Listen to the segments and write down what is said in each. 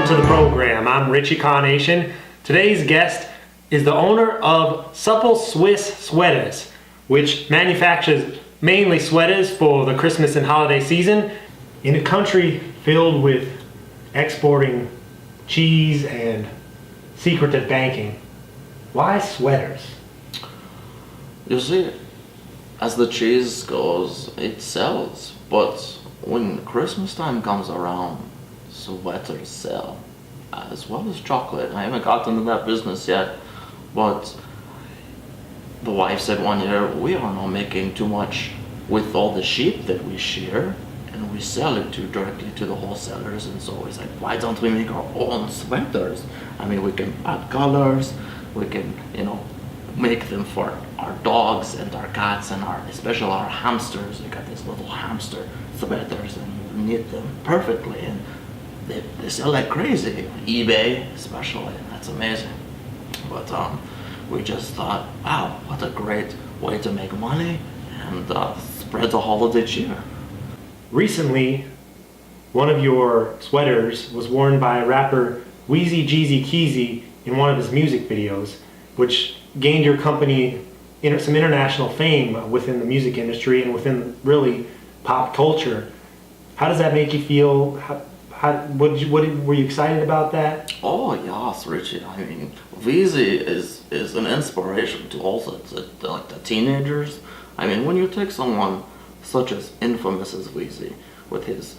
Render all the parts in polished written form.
to the program. I'm Richie Carnation. Today's guest is the owner of Supple Swiss Sweaters, which manufactures mainly sweaters for the Christmas and holiday season. In a country filled with exporting cheese and secretive banking, why sweaters? You see, as the cheese goes, it sells, but when Christmas time comes around, sweaters sell, as well as chocolate. I haven't gotten into that business yet, but the wife said one year, we are not making too much with all the sheep that we shear, and we sell it directly to the wholesalers, and so it's like, why don't we make our own sweaters? I mean, we can add colors, we can, make them for our dogs and our cats and especially our hamsters. We got these little hamster sweaters and you knit them perfectly, and they sell like crazy. eBay especially, that's amazing. But we just thought, wow, what a great way to make money and spread the holiday cheer. Recently, one of your sweaters was worn by rapper Weezy Keezy in one of his music videos, which gained your company some international fame within the music industry and within really pop culture. How does that make you feel? Were you excited about that? Oh yes, Richie. I mean, Weezy is an inspiration to also the teenagers. I mean, when you take someone such as infamous as Weezy with his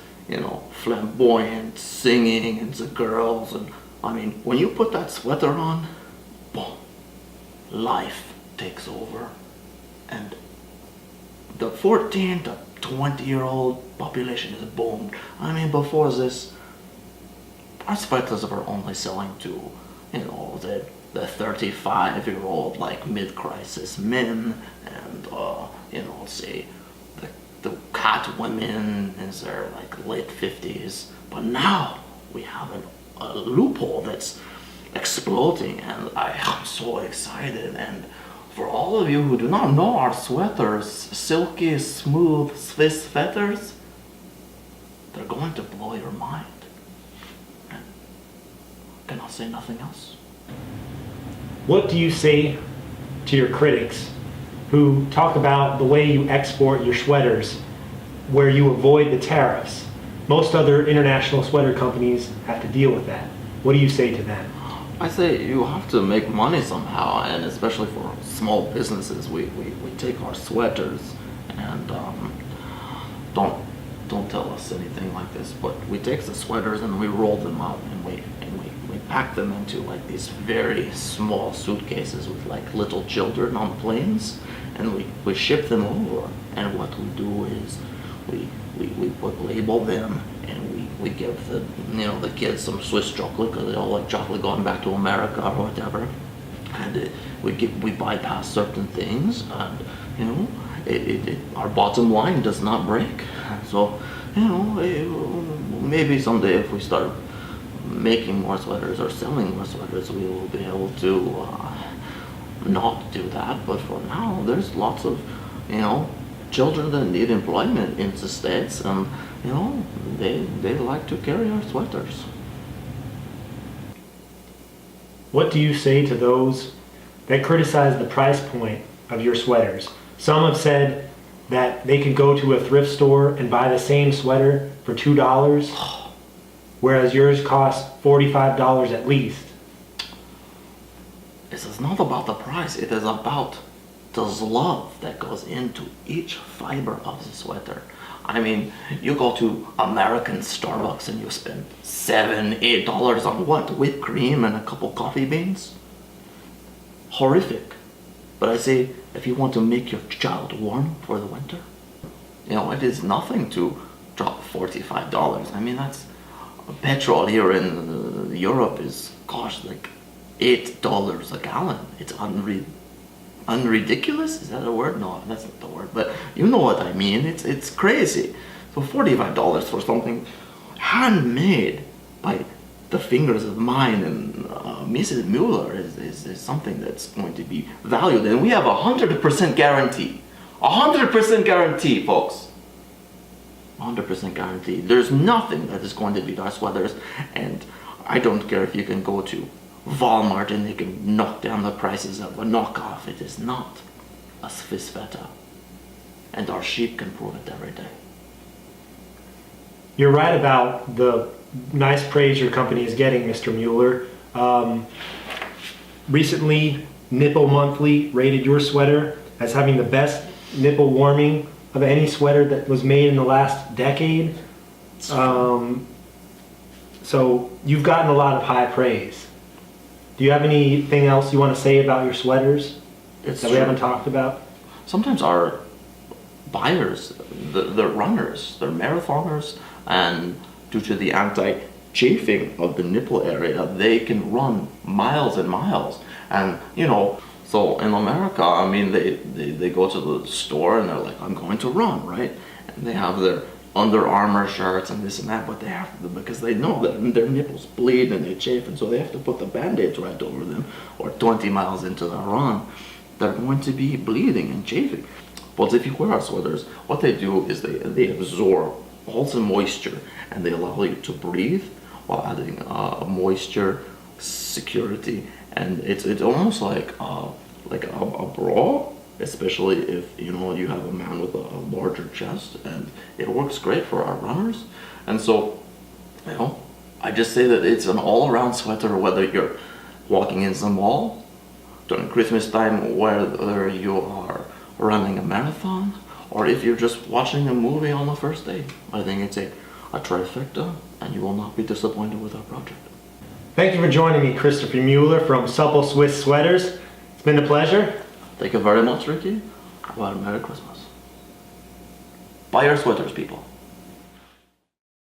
flamboyant singing and the girls, and I mean, when you put that sweater on, boom, life takes over, and the 14 to 20-year-old population is boomed. I mean, before this, our sweaters were only selling to, the 35-year-old, like mid-crisis men, and say the cat women in their like late 50s. But now we have a loophole that's exploding, and I am so excited. And for all of you who do not know our sweaters, silky, smooth Swiss sweaters, they're going to blow your mind. And I cannot say nothing else. What do you say to your critics who talk about the way you export your sweaters, where you avoid the tariffs? Most other international sweater companies have to deal with that. What do you say to them? I say you have to make money somehow, and especially for small businesses, we take our sweaters and don't tell us anything like this, but we take the sweaters and we roll them out and we pack them into like these very small suitcases with like little children on planes, and we ship them over. And what we do is we label them, and we give the kids some Swiss chocolate, because they all like chocolate going back to America or whatever, and we bypass certain things, and our bottom line does not break. So maybe someday if we start making more sweaters or selling more sweaters, we will be able to not do that. But for now, there's lots of children that need employment in the States, and they like to carry our sweaters. What do you say to those that criticize the price point of your sweaters? Some have said that they could go to a thrift store and buy the same sweater for $2, whereas yours costs $45 at least. It is not about the price, it is about the love that goes into each fiber of the sweater. I mean, you go to American Starbucks and you spend $7-8 on what? Whipped cream and a couple coffee beans? Horrific. But I say, if you want to make your child warm for the winter, it is nothing to drop $45. I mean, that's petrol here in Europe is, like $8 a gallon. It's unridiculous? Is that a word? No, that's not the word, but you know what I mean. It's crazy. So $45 for something handmade by the fingers of mine and Mrs. Müller is something that's going to be valued, and we have 100% guarantee. 100% guarantee, folks. 100% guarantee. There's nothing that is going to beat our sweaters, and I don't care if you can go to Walmart and they can knock down the prices of a knockoff. It is not a Swiss sweater. And our sheep can prove it every day. You're right about the nice praise your company is getting, Mr. Müller. Recently, Nipple Monthly rated your sweater as having the best nipple warming of any sweater that was made in the last decade. So you've gotten a lot of high praise. Do you have anything else you want to say about your sweaters that we haven't talked about? Sometimes our buyers, they're runners, they're marathoners, and due to the anti-chafing of the nipple area, they can run miles and miles. And so in America, I mean, they go to the store and they're like, I'm going to run, right? And they have their Under Armour shirts and this and that, but they have to, because they know that their nipples bleed and they chafe, and so they have to put the band-aids right over them, or 20 miles into the run, they're going to be bleeding and chafing. But if you wear our sweaters, what they do is they absorb all the moisture and they allow you to breathe while adding moisture, security, and it's almost like a bra, especially if you have a man with a larger chest, and it works great for our runners. And so I just say that it's an all-around sweater, whether you're walking in the mall during Christmas time, whether you are running a marathon, or if you're just watching a movie on the first day. I think it's a trifecta, and you will not be disappointed with our project. Thank you for joining me, Kristopher Müller from Supple Swiss Sweaters. It's been a pleasure. Thank you very much, Ricky. Have a Merry Christmas. Buy your sweaters, people.